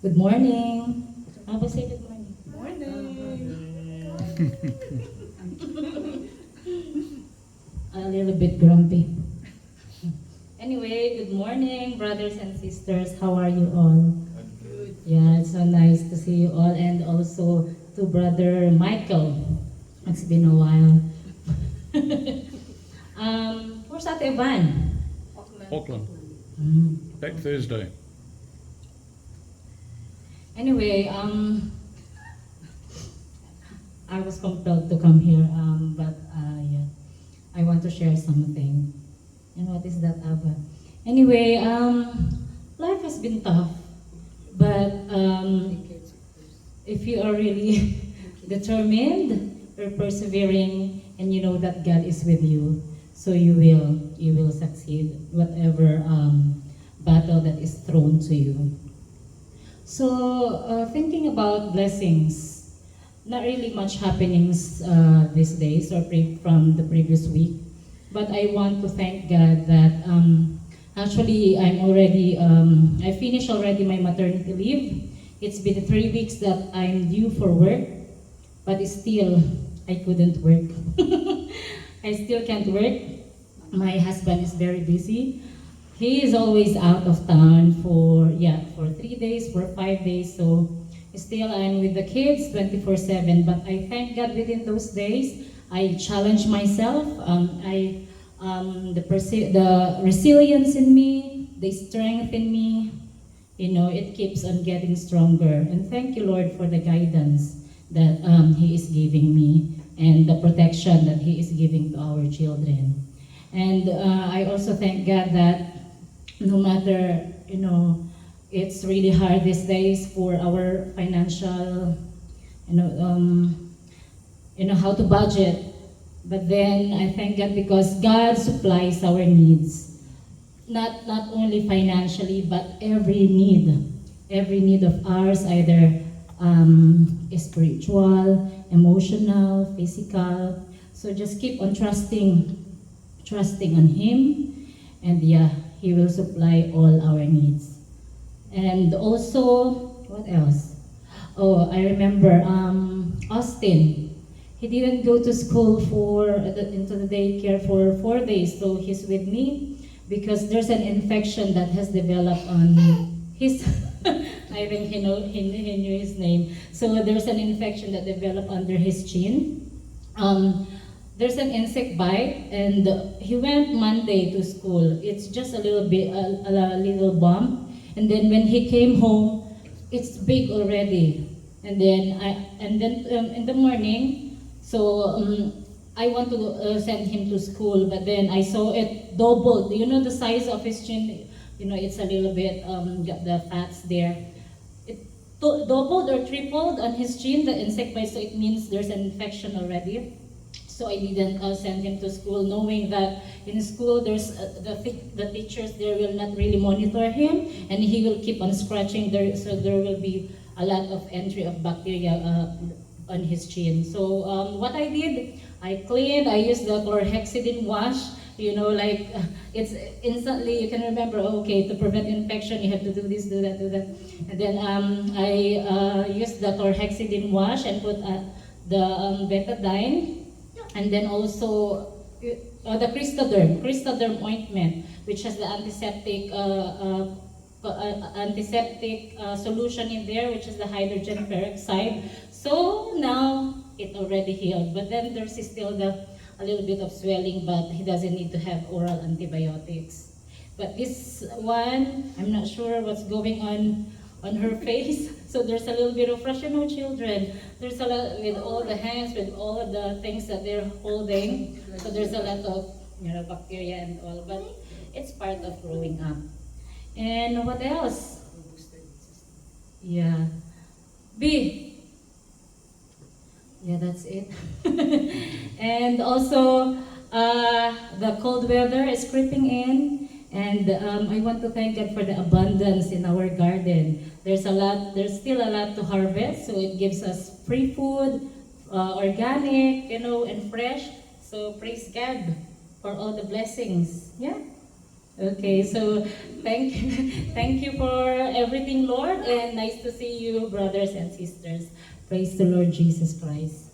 Good morning. Aba, say good morning. Morning. A little bit grumpy. Anyway, good morning, brothers and sisters. How are you all? Good. Yeah, it's so nice to see you all, and also to Brother Michael. It's been a while. Where's Ate Evan? Auckland, Mm. back Thursday. Anyway, I was compelled to come here, but yeah, I want to share something. And what is that, Abba? Anyway, life has been tough, but if you are really determined, you're persevering, and you know that God is with you, so you will succeed whatever battle that is thrown to you. So, thinking about blessings, not really much happenings these days or from the previous week, but I want to thank God that actually I finished already my maternity leave. It's been 3 weeks that I'm due for work, but still I couldn't work. I still can't work. My husband is very busy. He is always out of town for 3 days, for 5 days. So still I'm with the kids 24/7. But I thank God within those days I challenge myself. The resilience in me, the strength in me. It keeps on getting stronger. And thank you, Lord, for the guidance that He is giving me and the protection that He is giving to our children. And I also thank God that no matter, it's really hard these days for our financial, you know, um, how to budget. But then I thank God because God supplies our needs, not only financially, but every need of ours, either spiritual, emotional, physical. So just keep on trusting on Him, and yeah, He will supply all our needs. And also, what else? Oh, I remember Austin. He didn't go to school into the daycare for 4 days, so he's with me because there's an infection that has developed on his. I think he knew his name. So there's an infection that developed under his chin. There's an insect bite, and he went Monday to school. It's just a little bit, a little bump, and then when he came home, it's big already. And then in the morning, so I want to send him to school, but then I saw it doubled. You know the size of his chin. It's a little bit got the fats there. It doubled or tripled on his chin, the insect bite. So it means there's an infection already. So I didn't send him to school, knowing that in school there's the teachers there will not really monitor him, and he will keep on scratching there. So there will be a lot of entry of bacteria on his chin. So what I did, I cleaned. I used the chlorhexidine wash. Like it's instantly you can remember. Okay, to prevent infection, you have to do this, do that, do that. And then I used the chlorhexidine wash and put the betadine. And then also the Cristoderm ointment, which has the antiseptic solution in there, which is the hydrogen peroxide. So now it already healed, but then there's still a little bit of swelling, but he doesn't need to have oral antibiotics. But this one, I'm not sure what's going on her face. So there's a little bit of rush, children. There's a lot with all the hands, with all of the things that they're holding. So there's a lot of bacteria and all, but it's part of growing up. And what else? Yeah. B. Yeah, that's it. And also, the cold weather is creeping in, and I want to thank God for the abundance in our garden. There's still a lot to harvest, so it gives us free food, organic, and fresh. So praise God for all the blessings. Yeah. Okay, so thank you, thank you for everything, Lord, and nice to see you, brothers and sisters. Praise the Lord Jesus Christ.